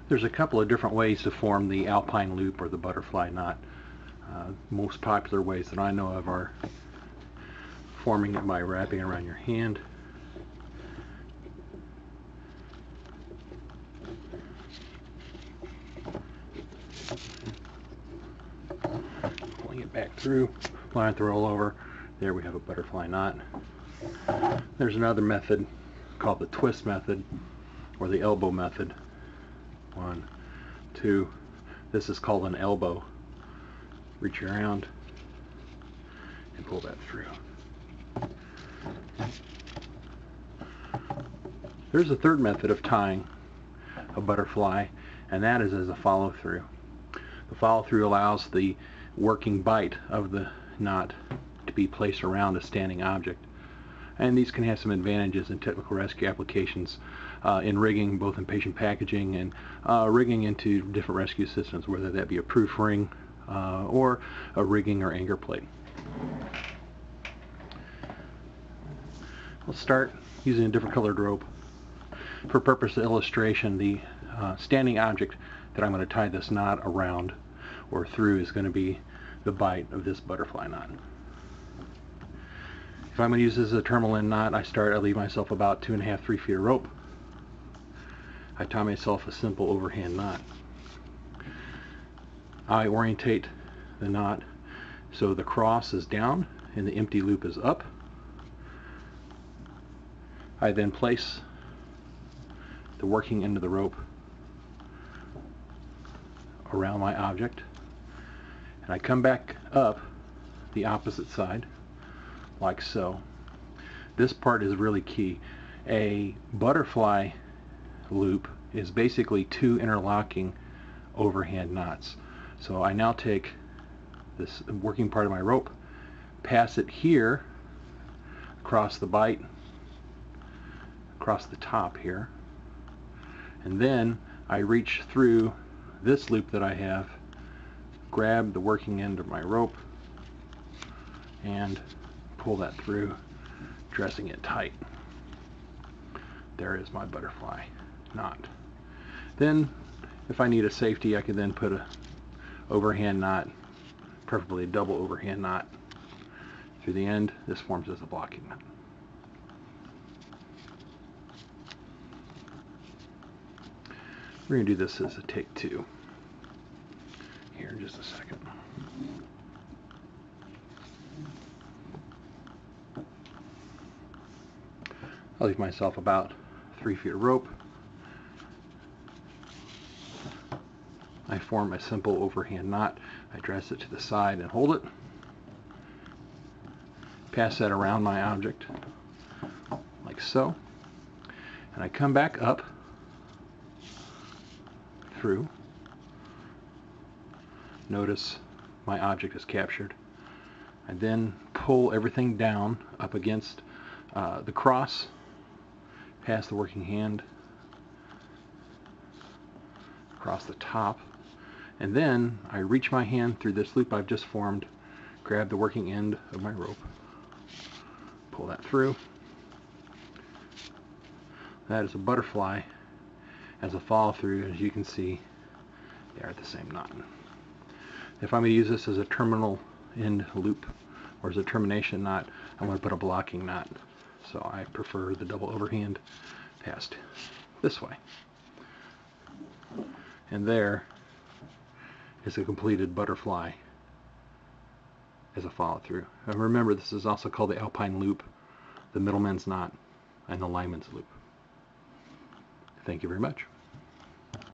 There's a couple of different ways to form the alpine loop or the butterfly knot. Most popular ways that I know of are forming it by wrapping it around your hand, pulling it back through, allowing it to roll over. There we have a butterfly knot. There's another method called the twist method or the elbow method. 1, 2. This is called an elbow. Reach around and pull that through. There's a third method of tying a butterfly, and that is as a follow-through. The follow-through allows the working bite of the knot to be placed around a standing object. And these can have some advantages in technical rescue applications, in rigging, both in patient packaging and rigging into different rescue systems, whether that be a proof ring or a rigging or anchor plate. Let's start using a different colored rope. For purpose of illustration, the standing object that I'm going to tie this knot around or through is going to be the bite of this butterfly knot. If I'm going to use this as a tourmaline knot, I leave myself about 2.5 to 3 feet of rope. I tie myself a simple overhand knot. I orientate the knot so the cross is down and the empty loop is up. I then place the working end of the rope around my object, and I come back up the opposite side like so. This part is really key. A butterfly loop is basically 2 interlocking overhand knots. So I now take this working part of my rope, pass it here across the bite, across the top here, and then I reach through this loop that I have, grab the working end of my rope, and pull that through, dressing it tight. There is my butterfly knot. Then, if I need a safety, I can then put a overhand knot, preferably a double overhand knot, through the end. This forms as a blocking knot. We're going to do this as a take 2 here in just a second. I'll leave myself about 3 feet of rope. I form a simple overhand knot. I dress it to the side and hold it. Pass that around my object like so. And I come back up through. Notice my object is captured. I then pull everything down up against the cross, pass the working hand across the top, and then I reach my hand through this loop I've just formed, grab the working end of my rope, pull that through. That is a butterfly. As a follow through, as you can see, they are the same knot. If I'm going to use this as a terminal end loop or as a termination knot, I'm going to put a blocking knot. So I prefer the double overhand passed this way. And there is a completed butterfly as a follow through. And remember, this is also called the alpine loop, the middleman's knot, and the lineman's loop. Thank you very much.